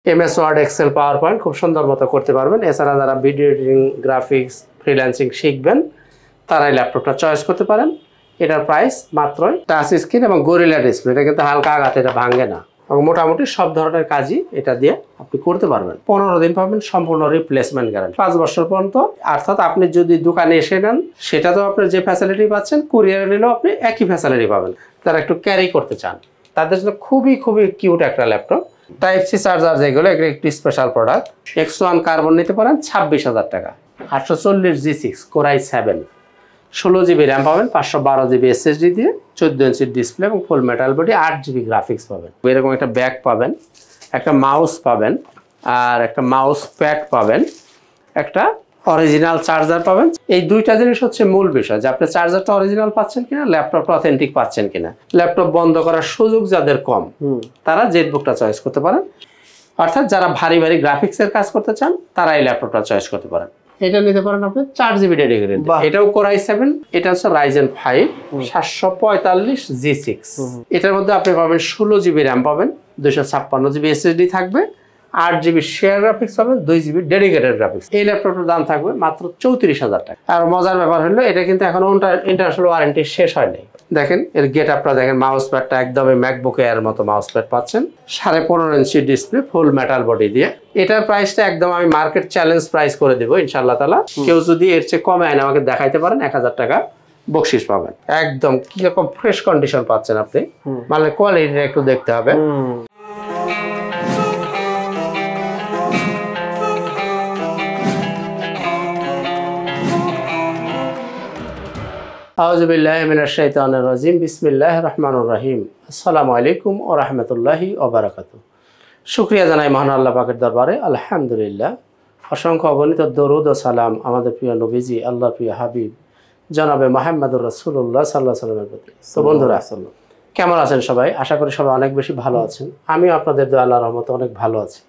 MS Word Excel PowerPoint খুব সুন্দর মতো করতে পারবেন। এছাড়া যারা ভিডিও এডিটিং গ্রাফিক্স ফ্রিল্যান্সিং শিখবেন তারাই ল্যাপটপটা চয়েস করতে পারেন। এটার প্রাইস মাত্রই টাচ স্ক্রিন এবং গরিলা ডিসপ্লে। এটা কিন্তু হালকা আঘাতে এটা ভাঙে না এবং মোটামুটি সব ধরনের কাজই এটা দিয়ে আপনি করতে পারবেন। 15 দিন পাবেন সম্পূর্ণ রিপ্লেসমেন্ট গ্যারান্টি, 5 বছর পর্যন্ত। অর্থাৎ আপনি যদি দোকানে এসে নেন সেটা তো আপনি যে ফ্যাসিলিটি পাচ্ছেন, কুরিয়ারে নিলেও আপনি একই ফ্যাসিলিটি পাবেন। তারা একটু ক্যারি করতে চান তাদের জন্য খুবই কিউট একটা ল্যাপটপ। টাইপ সি চার্জার যেগুলো এগুলো একটি স্পেশাল প্রোডাক্ট। X1 কার্বন নিতে পারেন 26,000 টাকা। 840 G6 Core i7, 16 GB RAM পাবেন, 512 GB SSD দিয়ে, 14 ইঞ্চি ডিসপ্লে এবং ফুল মেটাল বডি, 8 GB গ্রাফিক্স পাবেন। এরকম একটা ব্যাগ পাবেন, একটা মাউস পাবেন, আর একটা মাউস প্যাড পাবেন, একটা অরিজিনাল চার্জার পাবেন। এই দুইটা জিনিস হচ্ছে মূল বিষয়, যে আপনি চার্জারটা অরিজিনাল পাচ্ছেন কিনা, ল্যাপটপটা অথেন্টিক পাচ্ছেন কিনা। ল্যাপটপ বন্ধ করার সুযোগ যাদের কম তারা জেটবুকটা চয়েস করতে পারেন। অর্থাৎ যারা ভারী গ্রাফিক্সের কাজ করতে চান তারা এই ল্যাপটপটা চয়েস করতে পারেন। এটা নিতে পারেন আপনি 4 GB ডেডিকেটেড। এটাও Core i7, এটা হচ্ছে Ryzen 5 745 G6। এটার মধ্যে আপনি পাবেন 16 GB র্যাম পাবেন, 256 GB SSD থাকবে, 8 GB শেয়ার গ্রাফিক্স পাবেন, 2 GB ডেডিকেটেড গ্রাফিক্স। এই ল্যাপটপটার দাম থাকবে মাত্র 34,000 টাকা। আর মজার ব্যাপার হলো এটা কিন্তু এখনো ইন্টারন্যাশনাল ওয়ারেন্টি শেষ হয়নি। দেখেন এর গেট আপটা দেখেন, মাউস প্যাডটা একদমই ম্যাকবুক এর মতো মাউস প্যাড পাচ্ছেন, 15.5 ইঞ্চি ডিসপ্লে, ফুল মেটাল বডি দিয়ে। এটার প্রাইসটা একদম আমি মার্কেট চ্যালেঞ্জ প্রাইস করে দেবো ইনশাআল্লাহ তাআলা। কেউ যদি এর চেয়ে কমে আইন আমাকে দেখাইতে পারেন 1000 টাকা বকশিস পাবেন। একদম কিরকম ফ্রেশ কন্ডিশন পাচ্ছেন আপনি, মানে কোয়ালিটিটা একটু দেখতে হবে। আউযুবিল্লাহি মিনাশ শাইতানির রাজিম। বিসমিল্লাহির রহমানির রহিম। আসসালামু আলাইকুম ওয়া রাহমাতুল্লাহি ওয়া বারাকাতুহু। শুকরিয়া জানাই মহান আল্লাহ পাকের দরবারে, আলহামদুলিল্লাহ। অসংখ্য অগণিত দরুদ ও সালাম আমাদের প্রিয় নবীজি, আল্লাহর প্রিয় হাবিব জনাবে মুহাম্মদুর রাসূলুল্লাহ সাল্লাল্লাহু আলাইহি ওয়াসাল্লামের প্রতি। তো বন্ধুরা কেমন আছেন সবাই? আশা করি সবাই অনেক বেশি ভালো আছেন। আমিও আপনাদের দোয়া আল্লাহর রহমতে অনেক ভালো আছি।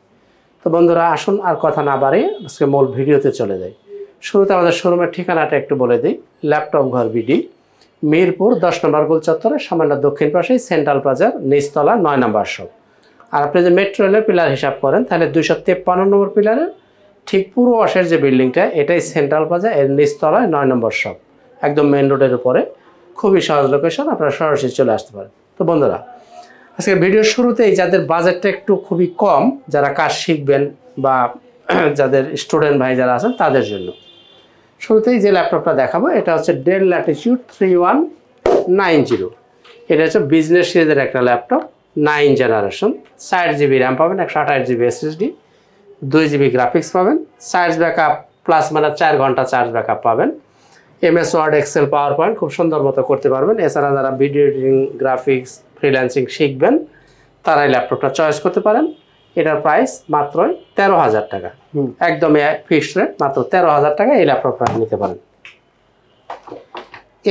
তো বন্ধুরা আসুন আর কথা না বাড়িয়ে আজকে মূল ভিডিওতে চলে যাই। শুরুতে আমাদের শোরুমের ঠিকানাটা একটু বলে দিই। ল্যাপটপ ঘর বিডি, মিরপুর 10 নম্বর গোল চত্বরে সামান্য দক্ষিণ পাশেই সেন্ট্রাল প্লাজার নিচতলা 9 নম্বর শপ। আর আপনি যে মেট্রো রেলের পিলার হিসাব করেন তাহলে 253 নম্বর পিলারের ঠিক পূর্ব পাশের যে বিল্ডিংটা এটাই সেন্ট্রাল প্লাজা, এর নিচতলায় 9 নম্বর শপ, একদম মেন রোডের উপরে। খুবই সহজ লোকেশন, আপনারা সরাসরি চলে আসতে পারেন। তো বন্ধুরা আজকে ভিডিওর শুরুতেই যাদের বাজেটটা একটু খুবই কম, যারা কাজ শিখবেন বা যাদের স্টুডেন্ট ভাই যারা আছেন তাদের জন্য শুরুতেই যে ল্যাপটপটা দেখাবো এটা হচ্ছে ডেল ল্যাটিটিউড 3190। এটা হচ্ছে বিজনেস সিরিজের একটা ল্যাপটপ, 9 জেনারেশন। 4 GB র্যাম পাবেন, 128 GB SSD, 2 GB গ্রাফিক্স পাবেন, চার্জ ব্যাকআপ প্লাস মানে 4 ঘন্টা চার্জ ব্যাকআপ পাবেন। MS Word Excel PowerPoint খুব সুন্দর মতো করতে পারবেন। এছাড়া যারা ভিডিও এডিটিং গ্রাফিক্স ফ্রিল্যান্সিং শিখবেন তারাই ল্যাপটপটা চয়েস করতে পারেন। এটার প্রাইস মাত্রই 13,000 টাকা, একদম ফিক্সড রেট, মাত্র 13,000 টাকা এই ল্যাপটপটা নিতে পারেন।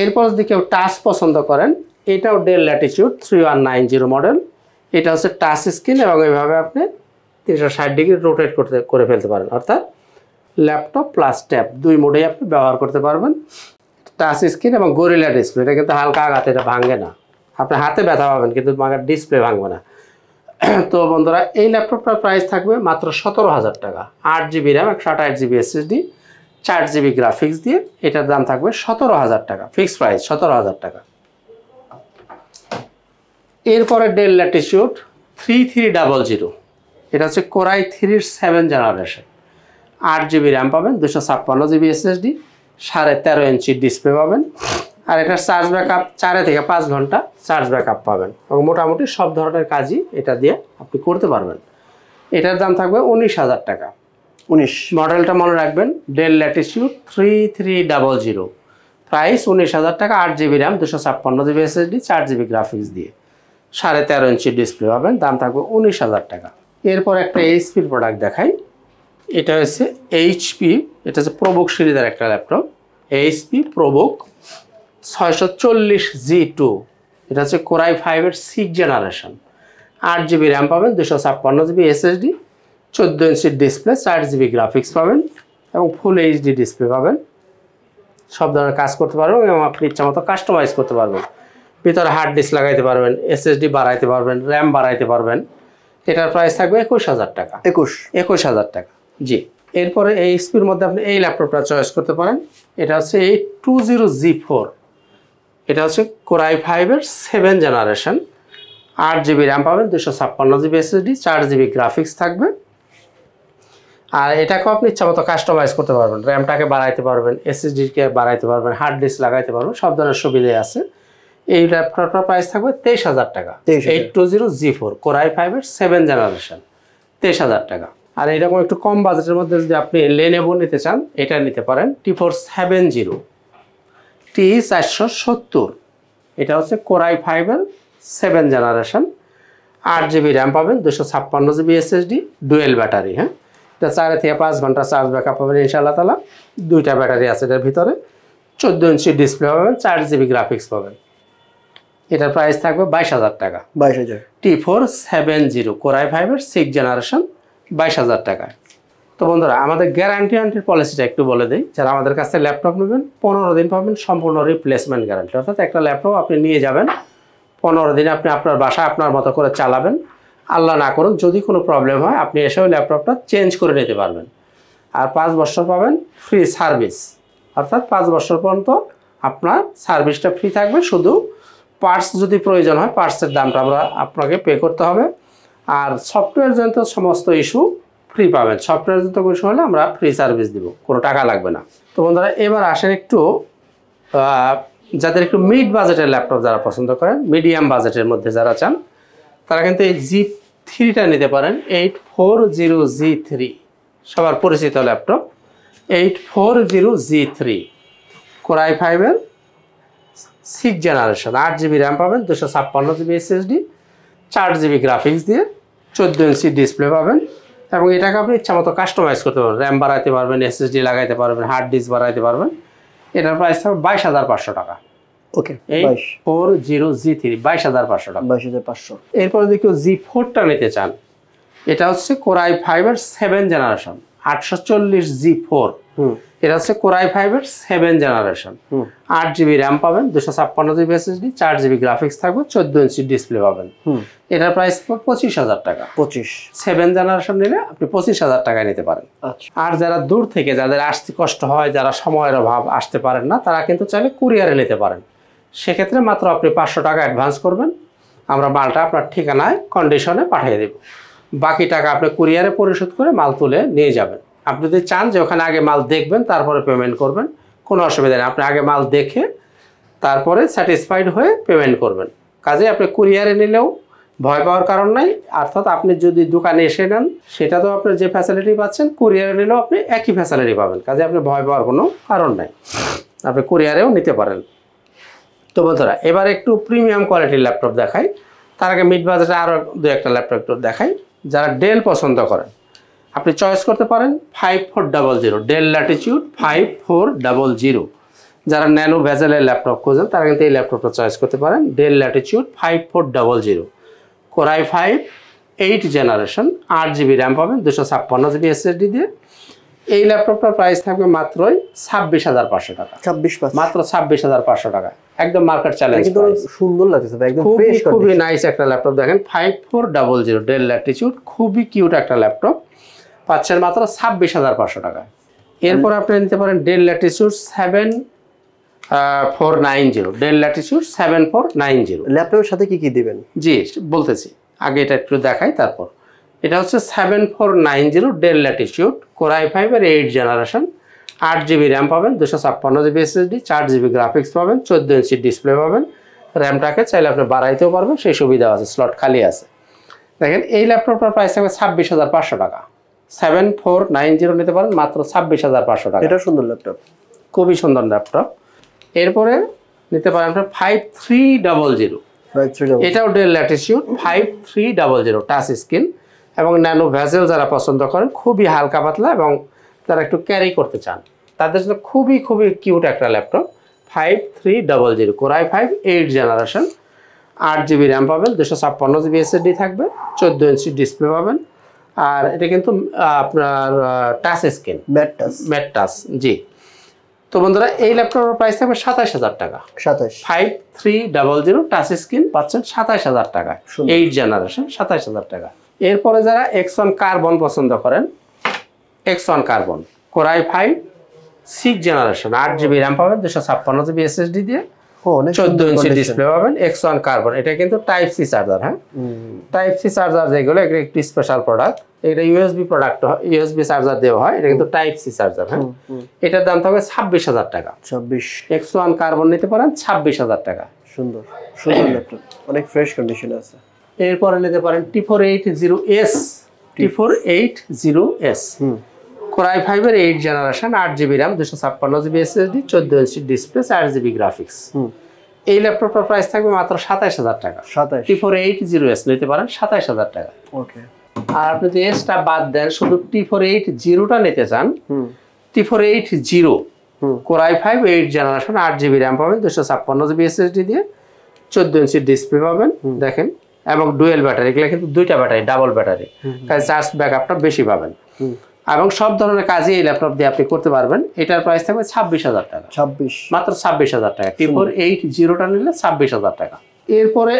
এরপর যদি কেউ টাচ পছন্দ করেন, এটাও ডেল ল্যাটিটিউড 3190 মডেল। এটা হচ্ছে টাচ স্ক্রিন এবং এইভাবে আপনি 360 ডিগ্রি রোটেট করে ফেলতে পারেন, অর্থাৎ ল্যাপটপ প্লাস ট্যাব দুই মোডেই আপনি ব্যবহার করতে পারবেন। টাচ স্ক্রিন এবং গরিলা ডিসপ্লে। এটা কিন্তু হালকা আঘাতে এটা ভাঙে না, আপনি হাতে ব্যথা পাবেন কিন্তু ডিসপ্লে ভাঙবে না। তো বন্ধুরা এই ল্যাপটপটার প্রাইস থাকবে মাত্র 17,000 টাকা। 8 GB RAM, 128 GB SSD, 4 GB graphics দিয়ে এটার দাম থাকবে 17,000 টাকা, ফিক্সড প্রাইস 17,000 টাকা। এরপরে ডেল ল্যাটিটিউড 3300। এটা হচ্ছে Core i3 7 generation. 8 GB RAM পাবেন, 256 GB SSD, 13.5 ইঞ্চি ডিসপ্লে পাবেন। আর এটার চার্জ ব্যাকআপ 4 থেকে 5 ঘন্টা চার্জ ব্যাকআপ পাবেন এবং মোটামুটি সব ধরনের কাজই এটা দিয়ে আপনি করতে পারবেন। এটার দাম থাকবে 19,000 টাকা। 19 মডেলটা মনে রাখবেন, ডেল ল্যাটিটিউড 3300, প্রাইস 19,000 টাকা। 8 GB RAM, 256 GB SSD, 4 GB graphics দিয়ে 13.5 ইঞ্চি ডিসপ্লে পাবেন, দাম থাকবে 19,000 টাকা। এরপর একটা এইচপির প্রোডাক্ট দেখাই। এটা হচ্ছে এইচপি, এটা হচ্ছে প্রোবুক সিরিজের একটা ল্যাপটপ, এইচপি প্রোবুক 640 G2। এটা হচ্ছে Core i5 এর 6 জেনারেশন। 8 GB র্যাম পাবেন, 256 GB SSD, 14 inch display, 4 GB graphics পাবেন এবং ফুল HD ডিসপ্লে পাবেন। সব ধরনের কাজ করতে পারবেন এবং আপনি ইচ্ছা মতো কাস্টমাইজ করতে পারবেন। ভিতরে হার্ড ডিস্ক লাগাইতে পারবেন, SSD বাড়াইতে পারবেন, র্যাম বাড়াইতে পারবেন, এটার প্রাইস থাকবে 21,000 টাকা। 21,000 টাকা, জি। এরপরে এই এইচপির মধ্যে আপনি এই ল্যাপটপটা চয়েস করতে পারেন। এটা হচ্ছে 820G4, এটা হচ্ছে Core i5-এর 7 জেনারেশন, 8GB র্যাম পাবেন, 256GB SSD, 4GB গ্রাফিক্স থাকবে। আর এটাকেও আপনি ইচ্ছা মতো কাস্টমাইজ করতে পারবেন, র্যামটাকে বাড়াইতে পারবেন, এসএসডিকে বাড়াইতে পারবেন, হার্ড ডিস্ক লাগাইতে পারবেন, সব ধরনের সুবিধাই আছে। এই ল্যাপটপটার প্রাইস থাকবে 23,000 টাকা। 820G4 Core i5-এর 7 জেনারেশন, 23,000 টাকা। আর এরকম একটু কম বাজেটের মধ্যে যদি আপনি Lenovo নিতে চান, এটা নিতে পারেন T470 T470, এটা হচ্ছে Core i5-এর 7 জেনারেশন, 8GB র্যাম পাবেন, 256GB SSD, ডুয়েল ব্যাটারি। হ্যাঁ, এটা 4 থেকে 5 ঘন্টা চার্জ ব্যাকআপ পাবেন ইনশাআল্লাহ তাআলা। 2টা ব্যাটারি আছে এটার ভিতরে, 14 ইঞ্চি ডিসপ্লে পাবেন, 4GB গ্রাফিক্স পাবেন। এটার প্রাইস থাকবে 22,000 টাকা। 22,000। T470 Core i5-এর 6 জেনারেশন, 22,000 টাকায়। তো বন্ধুরা, আমাদের গ্যারান্টি ওয়ারেন্টির পলিসিটা একটু বলে দিই। যারা আমাদের কাছে ল্যাপটপ নেবেন, 15 দিন পাবেন সম্পূর্ণ রিপ্লেসমেন্ট গ্যারান্টি। অর্থাৎ একটা ল্যাপটপ আপনি নিয়ে যাবেন, 15 দিনে আপনি আপনার বাসায় আপনার মতো করে চালাবেন। আল্লাহ না করুন যদি কোনো প্রবলেম হয়, আপনি এসে ওই ল্যাপটপটা চেঞ্জ করে নিতে পারবেন। আর 5 বছর পাবেন ফ্রি সার্ভিস, অর্থাৎ 5 বছর পর্যন্ত আপনার সার্ভিসটা ফ্রি থাকবে। শুধু পার্টস যদি প্রয়োজন হয়, পার্টসের দামটা আপনাকে পে করতে হবে। আর সফটওয়্যার জনিত সমস্ত ইস্যু ফ্রি পাবেন। সফটওয়্যার জনিত ইস্যু হলে আমরা ফ্রি সার্ভিস দিব, কোনো টাকা লাগবে না। তো বন্ধুরা, এবার আসেন একটু যাদের একটু মিড বাজেটের ল্যাপটপ যারা পছন্দ করেন, মিডিয়াম বাজেটের মধ্যে যারা চান, তারা কিন্তু এই G3টা নিতে পারেন। 840G3 সবার পরিচিত laptop, 840G3 Core i5-এর 6 generation, 8GB RAM পাবেন, 256GB SSD, 4GB গ্রাফিক্স দিয়ে, 14 ইঞ্চি ডিসপ্লে পাবেন। এবং এটাকে আপনি ইচ্ছা মতো কাস্টমাইজ করতে পারবেন, র্যাম বাড়াইতে পারবেন, SSD লাগাইতে পারবেন, হার্ড ডিস্ক বাড়াইতে পারবেন। এটার প্রাইস থাকবে 22,500 টাকা। ওকে, 840G3 22,500 টাকা। 22,500। এরপরে যদি কেউ G4টা নিতে চান, এটা হচ্ছে Core i5-এর 7 জেনারেশন, 840G4। এটা হচ্ছে Core i5-এর 7 জেনারেশন, 8GB র্যাম পাবেন, 256GB SSD, 4GB গ্রাফিক্স থাকবে, 14 ইঞ্চি ডিসপ্লে পাবেন। এটার প্রাইস 25,000 টাকা। 7 জেনারেশন নিলে আপনি 25,000 টাকায় নিতে পারেন। আর যারা দূর থেকে, যাদের আসতে কষ্ট হয়, যারা সময়ের অভাব আসতে পারেন না, তারা কিন্তু চাইলে কুরিয়ারে নিতে পারেন। সেক্ষেত্রে মাত্র আপনি 500 টাকা অ্যাডভান্স করবেন, আমরা মালটা আপনার ঠিকানায় কন্ডিশনে পাঠিয়ে দেব। বাকি টাকা আপনি কুরিয়ারে পরিশোধ করে মাল তুলে নিয়ে যাবেন। আপনি যদি চান যে ওখানে আগে মাল দেখবেন তারপরে পেমেন্ট করবেন, কোনো অসুবিধা নেই। আপনি আগে মাল দেখে তারপরে স্যাটিসফাইড হয়ে পেমেন্ট করবেন। কাজে আপনি কুরিয়ারে নিলেও ভয় পাওয়ার কারণ নাই। অর্থাৎ আপনি যদি দোকানে এসে নেন, সেটা তো আপনি যে ফ্যাসিলিটি পাচ্ছেন, কুরিয়ারে নিলেও আপনি একই ফ্যাসিলিটি পাবেন। কাজে আপনি ভয় পাওয়ার কোনো কারণ নাই, আপনি কুরিয়ারেও নিতে পারেন। তো বন্ধুরা, এবার একটু প্রিমিয়াম কোয়ালিটির ল্যাপটপ দেখাই। তার আগে মিড বাজেটে আরও 2-1টা ল্যাপটপ একটু দেখাই। যারা ডেল পছন্দ করেন, আপনি চয়েস করতে পারেন 5400 ডেল ল্যাটিটিউড 5400। যারা ন্যানো ভেজেলের ল্যাপটপ খোঁজেন, তারা কিন্তু এই ল্যাপটপটা চয়েস করতে পারেন, del Latitude 5400 Core i5 8 generation, 8GB RAM পাবেন, 256GB SSD দিয়ে। এই ল্যাপটপটার প্রাইস থাকবে মাত্রই 26,500 টাকা। মাত্র 26,500 টাকা, একদম মার্কেট চ্যালেঞ্জ। সুন্দর লাগছে, একদম ফ্রেশ, খুবই নাইস একটা ল্যাপটপ। দেখেন 5400 ডেল ল্যাটিটিউড, খুবই কিউট একটা ল্যাপটপ, পাচ্ছেন মাত্র 26,500 টাকা। এরপর আপনি নিতে পারেন ডেল ল্যাটিটিউড 7490, ডেল ল্যাটিটিউড 7490। ল্যাপটপের সাথে কি কি দিবেন? জি বলতেছি, আগে এটা একটু দেখাই তারপর। এটা হচ্ছে 7490 del Latitude Core i5-এর 8 generation, 8GB RAM পাবেন, 256GB SSD, 4GB গ্রাফিক্স পাবেন, 14 ইঞ্চি ডিসপ্লে পাবেন। র্যামটাকে চাইলে আপনি বাড়াইতেও পারবেন, সেই সুবিধা আছে, স্লট খালি আছে। দেখেন এই ল্যাপটপটার প্রাইস থাকবে 26,500 টাকা। 7490 নিতে পারেন মাত্র 26,500 টাকা। এটা সুন্দর ল্যাপটপ, খুবই সুন্দর ল্যাপটপ। এরপরে নিতে পারেন আপনার 5300, এটাও ডেল ল্যাটিটিউড 5300 টাচ স্ক্রিন এবং ন্যানো ভেজেল। যারা পছন্দ করেন, খুবই হালকা পাতলা এবং যারা একটু ক্যারি করতে চান, তাদের জন্য খুবই কিউট একটা laptop. 5300 Core i5 8 generation, 8GB RAM পাবেন, 256GB SSD থাকবে, 14 ইঞ্চি ডিসপ্লে পাবেন। আর এটা কিন্তু আপনার টাচ স্ক্রিন, ম্যাট টাচ। জি। তো বন্ধুরা, এই ল্যাপটপের প্রাইস থাকবে 27,000 টাকা। 5300 টাচ স্ক্রিন পাচ্ছেন 27,000 টাকা, 8 জেনারেশন, 27,000 টাকা। এরপরে যারা X1 কার্বন পছন্দ করেন, X1 carbon Core i5 6 generation 8GB RAM পাবেন, 256GB এসএসডি দিয়ে, 14 ইঞ্চি ডিসপ্লে পাবেন। X1 কার্বন, এটা কিন্তু টাইপ সি চার্জার। হ্যাঁ, টাইপ সি চার্জার যেগুলো, এটা একটু স্পেশাল প্রোডাক্ট। এটা ইউএসবি প্রোডাক্ট, ইউএসবি চার্জার দেওয়া হয়, এটা কিন্তু টাইপ সি চার্জার। হ্যাঁ, এটার দাম থাকবে 26,000 টাকা। 26। X1 কার্বন নিতে পারেন 26,000 টাকা। সুন্দর সুন্দর ল্যাপটপ, অনেক ফ্রেশ কন্ডিশনে আছে। এরপরে নিতে পারেন T480S, T480S Core i5 এর 8 generation 8GB RAM, 256GB SSD, 14 inch display, 4GB graphics. এই ল্যাপটপটার প্রাইস থাকবে মাত্র 27,000 টাকা। 27। T480S নিতে পারেন 27,000 টাকা। ওকে। আর আপনি যদি এসটা বাদ দেন, শুধু T480টা নিতে চান, T480 Core i5 8 generation 8GB RAM পাবেন, 256GB এসএসডি দিয়ে, 14 ইঞ্চি ডিসপ্লে পাবেন। দেখেন, এবং ডুয়েল ব্যাটারি, এগুলো কিন্তু দুইটা ব্যাটারি, ডাবল ব্যাটারি, কাজে চার্জ ব্যাকআপটা বেশি পাবেন। এবং সব ধরনের কাজই এই ল্যাপটপ দিয়ে আপনি করতে পারবেন। এটার প্রাইস থাকবে 26,000 টাকা। 26, মাত্র 26,000 টাকা। T480টা নিলে 26,000 টাকা। এরপরে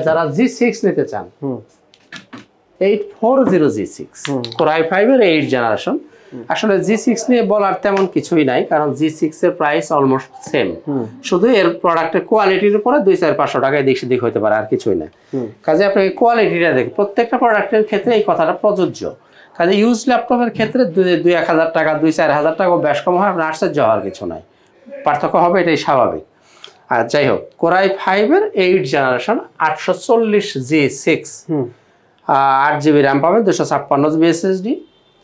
যারা G6 নিতে চান, 840G6 Core i5 এর 8 জেনারেশন। আসলে G6 নিয়ে বলার তেমন কিছুই নাই, কারণ G6 এর প্রাইস অলমোস্ট সেম, শুধু এর প্রোডাক্টের কোয়ালিটির উপরে 200-500 টাকা এদিক সেদিক হতে পারে, আর কিছুই না। কাজে আপনি কোয়ালিটিটা দেখেন, প্রত্যেকটা প্রোডাক্টের ক্ষেত্রে এই কথাটা প্রযোজ্য। কাজে ইউজ ল্যাপটপের ক্ষেত্রে 2-1,000 টাকা, 2-4,000 টাকা বেশ কম হয়, আপনার আশ্চর্য হওয়ার কিছু নাই, পার্থক্য হবে, এটাই স্বাভাবিক। আর যাই হোক, Core i5 এর 8 জেনারেশন 840G6 8GB র্যাম পাবেন, 256GB এসএসডি,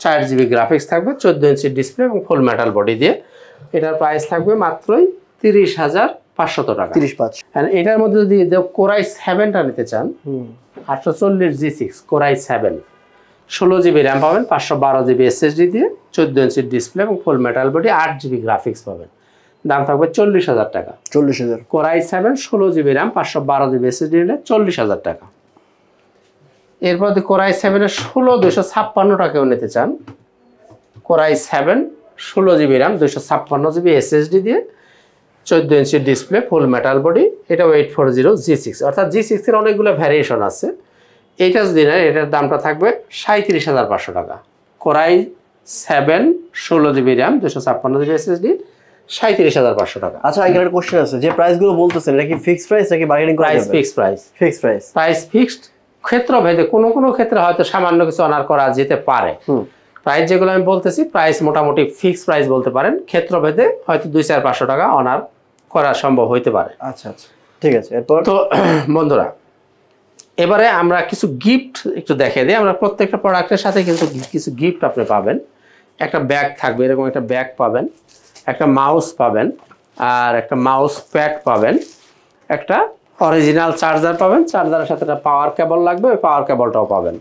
4GB গ্রাফিক্স থাকবে, 14 ইঞ্চি ডিসপ্লে এবং ফুল মেটাল বডি দিয়ে। এটার প্রাইস থাকবে মাত্রই 30,500 টাকা। 35। এটার মধ্যে যদি Core i7টা নিতে চান, 840G6 Core i7 16GB RAM পাবেন, 512GB এসএসডি দিয়ে, 14 ইঞ্চি ডিসপ্লে এবং ফুল মেটাল বডি, 8GB গ্রাফিক্স পাবেন। দাম থাকবে 40,000 টাকা। 40,000। Core i7 16GB RAM, 512GB SSD নিলে 40,000 টাকা। এরপর Core i7 এর 16,256 টাকাও নিতে চান, Core i7 16GB RAM, 256GB SSD দিয়ে, 14 ইঞ্চি ডিসপ্লে, ফুল মেটাল বডি, এটাও 840G6। অর্থাৎ G6 এর অনেকগুলো ভ্যারিয়েশন আছে। এইটা যদি নেন, এটার দামটা থাকবে 37,500 টাকা। Core i7 16GB RAM, 256GB SSD, 37,500 টাকা। আচ্ছা, এখানে একটা কোশ্চেন আছে, যে প্রাইসগুলো বলতেছেন এটা কি ফিক্সড প্রাইস নাকি বার্গেনিং করা যাবে? Price fixed price. Fixed price. Price fixed, ক্ষেত্র ভেদে কোনো ক্ষেত্রে হয়তো সামান্য কিছু অনার করা যেতে পারে। প্রাইস যেগুলো আমি বলতেছি, প্রাইস মোটামুটি ফিক্সড প্রাইস বলতে পারেন, ক্ষেত্র ভেদে হয়তো 200-500 টাকা অনার করা সম্ভব হইতে পারে। আচ্ছা আচ্ছা, ঠিক আছে। এরপর তো বন্ধুরা, এবারে আমরা কিছু গিফট একটু দেখে দিই। আমরা প্রত্যেকটা প্রোডাক্টের সাথে কিন্তু কিছু গিফট আপনি পাবেন। একটা ব্যাগ থাকবে, এরকম একটা ব্যাগ পাবেন, একটা মাউস পাবেন, আর একটা মাউস প্যাড পাবেন, একটা অরিজিনাল চার্জার পাবেন, চার্জারের সাথে একটা পাওয়ার কেবল লাগবে, ওই পাওয়ার কেবলটাও পাবেন।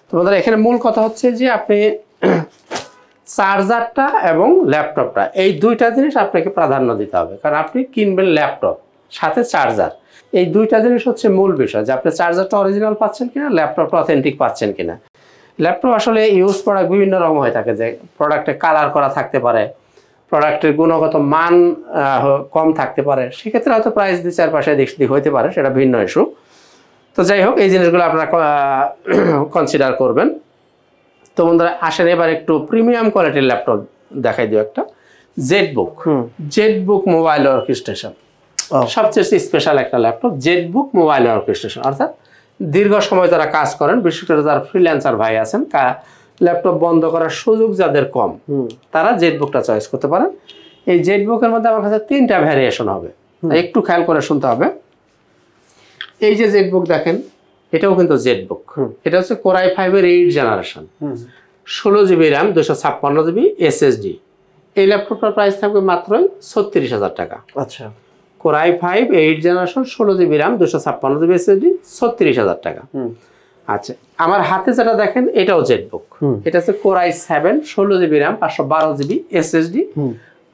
তো বন্ধুরা, এখানে মূল কথা হচ্ছে যে আপনি চার্জারটা এবং ল্যাপটপটা, এই দুইটা জিনিস আপনাকে প্রাধান্য দিতে হবে, কারণ আপনি কিনবেন ল্যাপটপ, সাথে চার্জার, এই দুইটা জিনিস হচ্ছে মূল বিষয়, যে আপনি চার্জারটা অরিজিনাল পাচ্ছেন কিনা, ল্যাপটপটা অথেন্টিক পাচ্ছেন কিনা। ল্যাপটপ আসলে ইউজ প্রোডাক্ট বিভিন্ন রকম হয়ে থাকে, যে প্রোডাক্টে কালার করা থাকতে পারে, প্রোডাক্টের গুণগত মান কম থাকতে পারে, সেক্ষেত্রে হয়তো প্রাইস 2-4 পয়সা দিক দিক হইতে পারে, সেটা ভিন্ন ইস্যু। তো যাই হোক, এই জিনিসগুলো আপনারা কনসিডার করবেন। তো বন্ধুরা, আসেন এবার একটু প্রিমিয়াম কোয়ালিটির ল্যাপটপ দেখাই দিও। একটা জেটবুক মোবাইল অর্কেস্ট্রেশন, সবচেয়ে স্পেশাল একটা ল্যাপটপ, জেটবুক মোবাইল অর্কেস্ট্রেশন। অর্থাৎ দীর্ঘ সময় যারা কাজ করেন, বিশেষ করে যারা ফ্রিল্যান্সার ভাই আছেন, ল্যাপটপ বন্ধ করার সুযোগ যাদের কম, তারা জেটবুকটা চয়েস করতে পারেন। এই জেটবুকের মধ্যে আমার কাছে 3টা ভ্যারিয়েশন হবে, একটু খেয়াল করে শুনতে হবে। এই যে জেটবুক দেখেন, এটাও কিন্তু জেটবুক। এটা হচ্ছে Core i5 এর 8 generation, 16GB RAM, 256GB SSD. এই ল্যাপটপটার প্রাইস থাকবে মাত্রই 36,000 টাকা। আচ্ছা, Core i5 8 generation, 16GB RAM, 256GB SSD, 36,000 টাকা। আচ্ছা, আমার হাতে যেটা দেখেন, এটাও জেটবুক। এটা হচ্ছে Core i7 16GB RAM, 512GB SSD,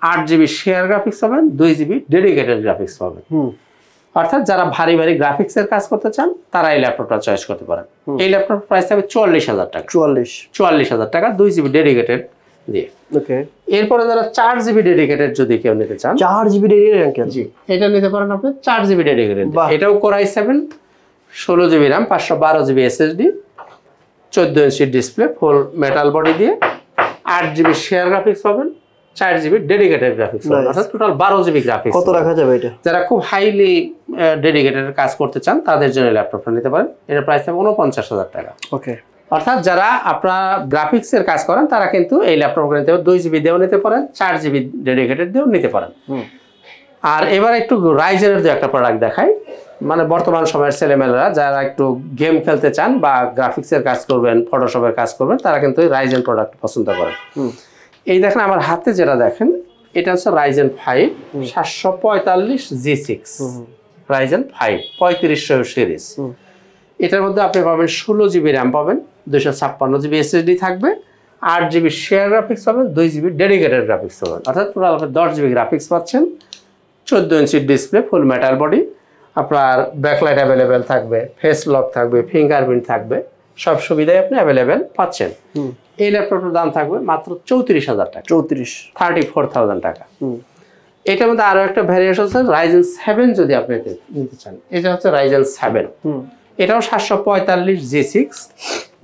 8GB share graphics পাবেন, 2GB ডেডিকেটেড গ্রাফিক্স পাবেন। অর্থাৎ যারা ভারী গ্রাফিক্সের কাজ করতে চান, তারা এই ল্যাপটপটা চয়েস করতে পারেন। এই ল্যাপটপ প্রাইস থাকবে 44,000 টাকা। 44,000 টাকা, 2GB ডেডিকেটেড দিয়ে। ওকে। এরপরে যারা 4GB ডেডিকেটেড যদি কেউ নিতে চান, 4GB ডেডিকেটেড, জি, এটা নিতে পারেন আপনি 4GB ডেডিকেটেড। এটাও Core i7 16GB RAM, 512GB SSD, 14 inch display, ফুল মেটাল বডি দিয়ে, 8 জিবি শেয়ার গ্রাফিক্স পাবেন, 4 জিবি ডেডিকেটেড গ্রাফিক্স পাবেন, অর্থাৎ টোটাল 12 জিবি গ্রাফিক্স। কত রাখা যাবে এটা? যারা খুব হাইলি ডেডিকেটেড কাজ করতে চান তাদের জন্য ল্যাপটপটা নিতে পারেন। এর প্রাইস হবে 49,000 টাকা। ওকে, অর্থাৎ যারা আপনার গ্রাফিক্সের কাজ করেন তারা কিন্তু এই ল্যাপটপটা নিতে পারেন, 2 জিবি দিয়েও নিতে পারেন, 4 জিবি ডেডিকেটেড দিয়েও নিতে পারেন। আর এবার একটু রাইজেনের দু একটা প্রোডাক্ট দেখাই, মানে বর্তমান সময়ের ছেলেমেয়েরা যারা একটু গেম খেলতে চান বা গ্রাফিক্সের কাজ করবেন, ফটোশপের কাজ করবেন, তারা কিন্তু এই রাইজেন প্রোডাক্ট পছন্দ করেন। এই দেখেন আমার হাতে যেটা দেখেন, এটা হচ্ছে রাইজেন 5 745G6, রাইজেন 5 3500 সিরিজ। এটার মধ্যে আপনি পাবেন 16 জিবি র্যাম পাবেন, 256 জিবি এসএসডি থাকবে, 8 জিবি শেয়ার গ্রাফিক্স পাবেন, 2 জিবি ডেডিকেটেড গ্রাফিক্স পাবেন, অর্থাৎ টোটাল 10 জিবি গ্রাফিক্স পাচ্ছেন, 14 ইঞ্চি ডিসপ্লে, ফুল মেটাল বডি, আপনার ব্যাকলাইট অ্যাভেলেবেল থাকবে, ফেস লক থাকবে, ফিঙ্গারপ্রিন্ট থাকবে, সব সুবিধাই আপনি অ্যাভেলেবেল পাচ্ছেন। এই ল্যাপটপটার দাম থাকবে মাত্র 34,000 টাকা, 34,000 টাকা। এটার মধ্যে আরো একটা ভ্যারিয়েশন আছে রাইজেন 7, যদি আপনি নিতে চান, এটা হচ্ছে রাইজেন 7, এটাও 745G6,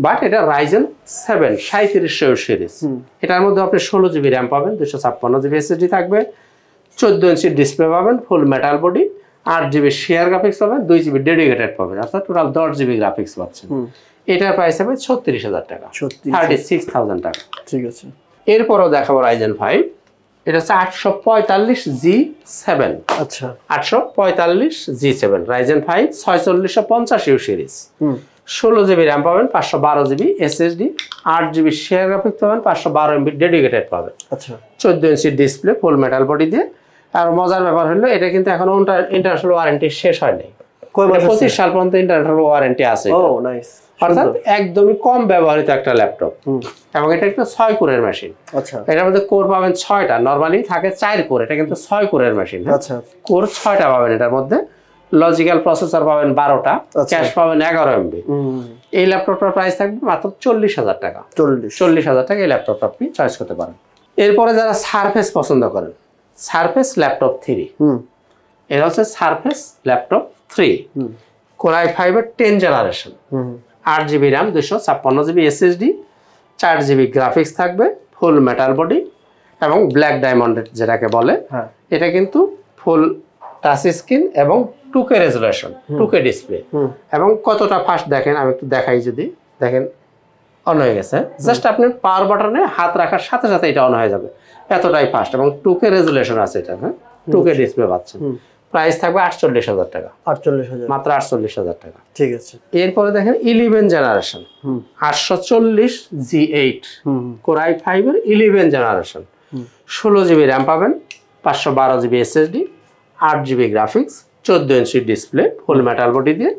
বাট এটা রাইজেন 7 3700 সিরিজ। এটার মধ্যে আপনি 16 জিবি র্যাম পাবেন, 256 জিবি এসএসডি থাকবে, 14 ইঞ্চি ডিসপ্লে পাবেন, ফুল metal body, 8 GB share graphics পাবেন, 2 জিবি ডেডিকেটেড পাবেন, অর্থাৎ টোটাল 10 জিবি গ্রাফিক্স পাচ্ছেন। এটার প্রাইস হবে 36,000 টাকা, 36,000 টাকা। ঠিক আছে, এরপরও দেখাবো রাইজেন 5, এটা হচ্ছে 845G7। আচ্ছা, 845G7 Ryzen 5 4650 series, 16 GB RAM পাবেন, 512 GB SSD, 8 GB share graphics পাবেন, 512 এমবি ডেডিকেটেড পাবেন, আচ্ছা, 14 ইঞ্চি ডিসপ্লে, ফুল মেটাল বডি দিয়ে। আর মজার ব্যাপার হলো এটা কিন্তু এখনো ইন্টারন্যাশনাল ওয়ারেন্টি শেষ হয়নি, 25 সাল পর্যন্ত ইন্টারন্যাশনাল ওয়ারেন্টি আছে। ও নাইস, অর্থাৎ একদমই কম ব্যবহৃত একটা ল্যাপটপ, এবং এটা একটা 6 কোরের মেশিন। আচ্ছা, এটার মধ্যে কোর পাবেন 6টা, নরমালি থাকে 4 কোর, এটা কিন্তু 6 কোরের মেশিন। আচ্ছা, কোর 6টা পাবেন এটার মধ্যে, লজিক্যাল প্রসেসর পাবেন 12টা, ক্যাশ পাবেন 11 এমবি। এই ল্যাপটপটার প্রাইস থাকবে মাত্র 40,000 টাকা, 40,000 টাকা এই ল্যাপটপটা আপনি চয়েস করতে পারেন। এরপরে যারা সারফেস পছন্দ করেন, সারফেস ল্যাপটপ 3, এটা হচ্ছে সারফেস ল্যাপটপ 3, কোর i5 এর 10 generation, 8 GB RAM, 256 GB SSD, 4 GB graphics থাকবে, ফুল মেটাল বডি এবং ব্ল্যাক ডায়মন্ডেড যেটাকে বলে। এটা কিন্তু ফুল টাচ স্ক্রিন এবং 2K রেজুলেশন, 2K ডিসপ্লে। এবং কতটা ফাস্ট দেখেন, আমি একটু দেখাই, যদি দেখেন অন হয়ে গেছে, জাস্ট আপনি পাওয়ার বাটনে হাত রাখার সাথে সাথে এটা অন হয়ে যাবে, এতটাই ফাস্ট। এবং 2K রেজুলেশন আছে এটা, হ্যাঁ, 2K ডিসপ্লে পাচ্ছেন। প্রাইস থাকবে 48,000 টাকা, 48,000, মাত্র 48,000 টাকা। ঠিক আছে। এরপরে দেখেন 11 জেনারেশন, 840G8, কোর i5 এর 11 জেনারেশন, 16 জিবি র্যাম পাবেন, 512 GB SSD, 8 GB graphics, 14 inch display, ফুল মেটাল বডি দিয়ে।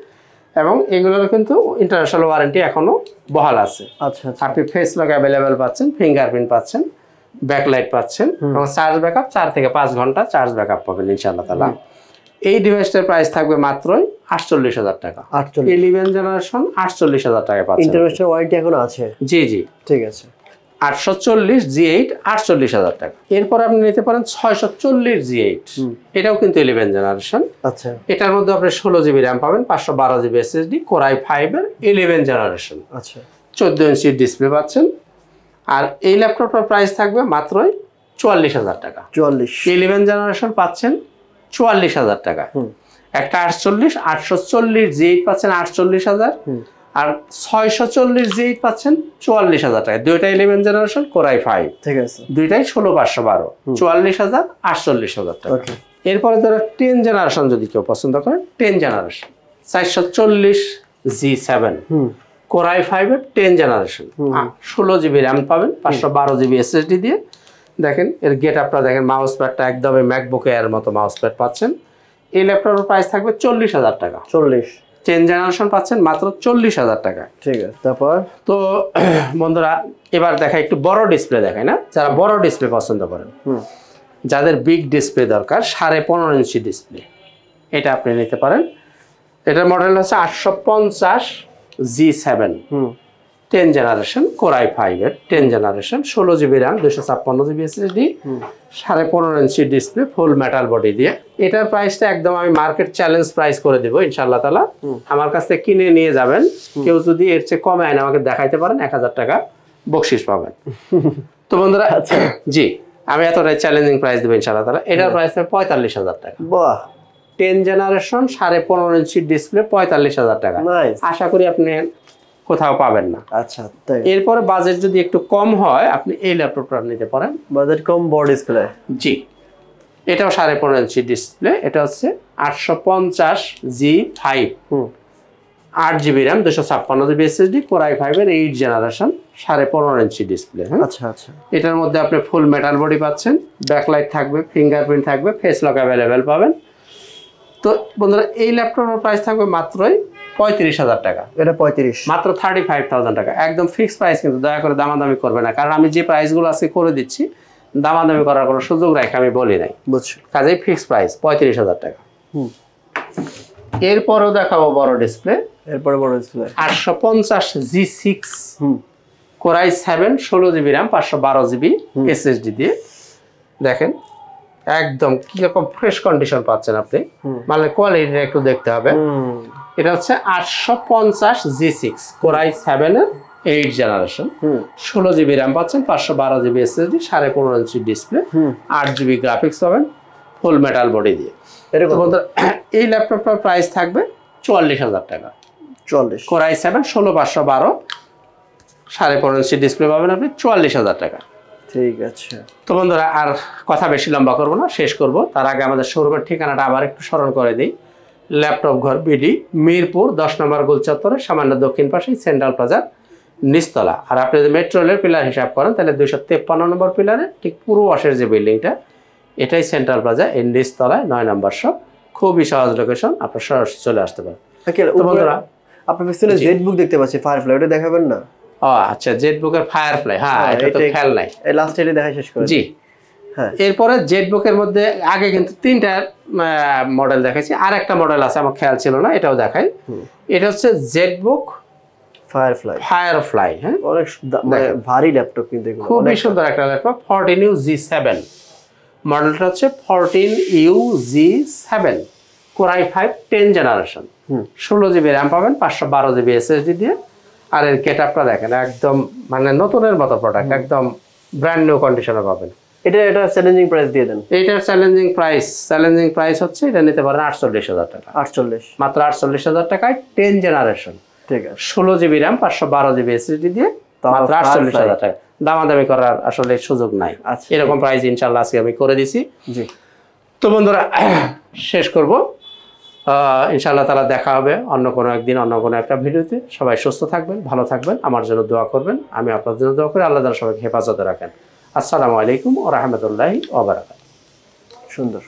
এবং এগুলোর কিন্তু ইন্টারন্যাশনাল ওয়ারেন্টি এখনো বহাল আছে। আচ্ছা, আপনি ফেস লক অ্যাভেলেবেল পাচ্ছেন, ফিঙ্গারপ্রিন্ট পাচ্ছেন, ব্যাকলাইট পাচ্ছেন, এবং চার্জ ব্যাকআপ 4 থেকে 5 ঘন্টা চার্জ ব্যাকআপ পাবেন ইনশাআল্লাহ তাআলা। এই ডিভাইসটার প্রাইস থাকবে মাত্রই 48,000 টাকা, 11 জেনারেশন 48,000 টাকা পাচ্ছেন। ইন্টারন্যাশনাল ওয়ারেন্টি এখনো আছে? জি জি, ঠিক আছে। 840G8 48,000 টাকা। এরপর আপনি নিতে পারেন 640G8, এটাও কিন্তু 11 জেনারেশন। আচ্ছা, এটার মধ্যে আপনি 16 জিবি র্যাম পাবেন, 512 জিবি এসএসডি, কোর i5 এর 11 জেনারেশন, আচ্ছা, 14 ইঞ্চি ডিসপ্লে পাচ্ছেন। আর এই ল্যাপটপটার প্রাইস থাকবে মাত্রই 44,000 টাকা, 44, 11 জেনারেশন পাচ্ছেন 44,000 টাকা। একটা 840G8 পাচ্ছেন 48,000, আর 640G8 পাচ্ছেন 44,000 টাকা। দুইটা 11 জেনারেশন, কোর i5, ঠিক আছে, দুইটাই 16,512, 44,000, 48,000 টাকা। এরপরে যারা 10 জেনারেশন যদি কেউ পছন্দ করেন, 10 জেনারেশন 440G7, কোর i5 এর 10 জেনারেশন, 16 জিবি র্যাম পাবেন, 512 জিবি এসএসডি দিয়ে। দেখেন এর গেট আপটা দেখেন, মাউস প্যাডটা একদমই ম্যাকবুক এর মতো মাউস প্যাড পাচ্ছেন। এই ল্যাপটপের প্রাইস থাকবে 40,000 টাকা, 40, 10 জেনারেশন পাচ্ছেন মাত্র 40,000 টাকা। ঠিক আছে। তারপর তো বন্ধুরা এবার দেখা একটু বড় ডিসপ্লে দেখায় না, যারা বড় ডিসপ্লে পছন্দ করেন, যাদের বিগ ডিসপ্লে দরকার, 15.5 ইঞ্চি ডিসপ্লে, এটা আপনি নিতে পারেন। এটার মডেল হচ্ছে 850G7, 10 জেনারেশন কোর i5 এর 10 generation 16 GB RAM 256 GB SSD 15.5 inch display full metal body দিয়ে। এটার প্রাইসটা একদম আমি মার্কেট চ্যালেঞ্জ প্রাইস করে দেবো ইনশাআল্লাহ তাআলা। আমার কাছ থেকে কিনে নিয়ে যাবেন, কেউ যদি এর চেয়ে কমে আইন আমাকে দেখাইতে পারেন 1000 টাকা বকশিশ পাবেন। তো বন্ধুরা জি আমি এতটাই চ্যালেঞ্জিং প্রাইস দেবো ইনশাআল্লাহ তাআলা। এটার প্রাইস 45,000 টাকা। বাহ, 10 জেনারেশন 15.5 ইঞ্চি ডিসপ্লে 45,000 টাকা। নাইস। আশা করি আপনি কোথাও পাবেন না। আচ্ছা, তাই। এরপরে বাজেট যদি একটু কম হয় আপনি এই ল্যাপটপটা নিতে পারেন। বাজেট কম, বড় ডিসপ্লে। জি, এটাও 15.5 ইঞ্চি ডিসপ্লে। এটা হচ্ছে 850G5 8 GB RAM 256 GB SSD core i5 এর 8 জেনারেশন 15.5 ইঞ্চি ডিসপ্লে। আচ্ছা আচ্ছা। এটার মধ্যে আপনি ফুল মেটাল বডি পাচ্ছেন, ব্যাকলাইট থাকবে, ফিঙ্গারপ্রিন্ট থাকবে, ফেস লক অ্যাভেলেবেল পাবেন। তো বন্ধুরা এই ল্যাপটপের প্রাইস থাকবে মাত্রই 35,000 টাকা। এটা 35, মাত্র 35,000 টাকা, একদম ফিক্সড প্রাইস। কিন্তু দয়া করে দামাদামি করবে না, কারণ আমি যে প্রাইসগুলো আজকে করে দিচ্ছি দামাদামি করার কোনো সুযোগ রাখে আমি বলি নাই। বুঝছি। কাজেই ফিক্সড প্রাইস 35,000 টাকা। এরপরেও দেখাবো বড় ডিসপ্লে। এরপরে বড় display 850G6 core i7 16 GB RAM 512 GB SSD দিয়ে। দেখেন একদম কিরকম ফ্রেশ কন্ডিশন পাচ্ছেন আপনি, মানে কোয়ালিটিটা একটু দেখতে হবে। এটা হচ্ছে 850G6 কোর i7 এর 8 জেনারেশন 16 জিবি র্যাম পাচ্ছেন, 512 GB SSD 15.5 inch display 8 GB graphics পাবেন ফুল মেটাল বডি দিয়ে। এরকম এই ল্যাপটপটার প্রাইস থাকবে 44,000 টাকা। 40 কোর i7 16512 15.5 ইঞ্চি ডিসপ্লে পাবেন আপনি 44,000 টাকা। ঠিক আছে। তো বন্ধুরা আর কথা বেশি লম্বা করবো না, শেষ করব। তার আগে আমাদের শোরুমের ঠিকানাটা আবার একটু স্মরণ করে দিই। ল্যাপটপ ঘর বিডি, মিরপুর 10 নম্বর গোল চত্বরে সামান্য দক্ষিণ পাশেই সেন্ট্রাল প্লাজার নিচতলা। আর আপনি যদি মেট্রো রেলের পিলার হিসাব করেন তাহলে 253 নম্বর পিলারে ঠিক পূর্ব পাশের যে বিল্ডিংটা এটাই সেন্ট্রাল প্লাজা, এর নিচতলায় 9 নম্বর শপ। খুবই সহজ লোকেশন, আপনার সরাসরি চলে আসতে পারেন। তো বন্ধুরা আপনার পিছনে জেড বুক দেখতে পাচ্ছি, ফায়ারফ্লাই, ওটা দেখাবেন না? ও আচ্ছা, জেড বুকের ফায়ারফ্লাই, হ্যাঁ এটা তো খেয়াল নাই। এই লাস্ট এটা দেখা শেষ করে। জি হ্যাঁ। এরপরে জেড বুকের মধ্যে আগে কিন্তু 3টা মডেল দেখাইছি, আর একটা মডেল আছে আমার খেয়াল ছিল না, এটাও দেখাই। এটা হচ্ছে জেড বুক ফায়ারফ্লাই। হ্যাঁ, অনেক ভারী ল্যাপটপ, কিন্তু খুবই সুন্দর একটা ল্যাপটপ। 14UG7 মডেলটা হচ্ছে 14UG7 core i5 10 generation 16 GB RAM পাবেন 512 জিবি এসএসডি দিয়ে। আর এর গেটআপটা দেখেন একদম মানে নতুনের মতো প্রোডাক্ট, একদম ব্র্যান্ড নিউ কন্ডিশনে পাবেন। এটা চ্যালেঞ্জিং প্রাইস দিয়ে দেন। এইটার চ্যালেঞ্জিং প্রাইস হচ্ছে এটা নিতে পারেন 48,000 টাকা। 48, মাত্র 48,000 টাকায় 10 জেনারেশন, ঠিক আছে, 16 জিবি র্যাম 512 জিবি এসএসডি দিয়ে মাত্র 48,000 টাকা। দামাদামি করার আসলে সুযোগ নাই। এরকম প্রাইস ইনশাআল্লাহ আজকে আমি করে দিছি। জি। তো বন্ধুরা শেষ করব, ইনশাআল্লাহ তাআলা দেখা হবে অন্য কোনো একদিন অন্য কোনো একটা ভিডিওতে। সবাই সুস্থ থাকবেন, ভালো থাকবেন, আমার জন্য দোয়া করবেন, আমি আপনাদের জন্য দোয়া করি। আল্লাহ তাআলা সবাইকে হেফাজতে রাখেন। আসসালামু আলাইকুম ওয়া রাহমাতুল্লাহি ওয়া বারাকাতুহু। সুন্দর।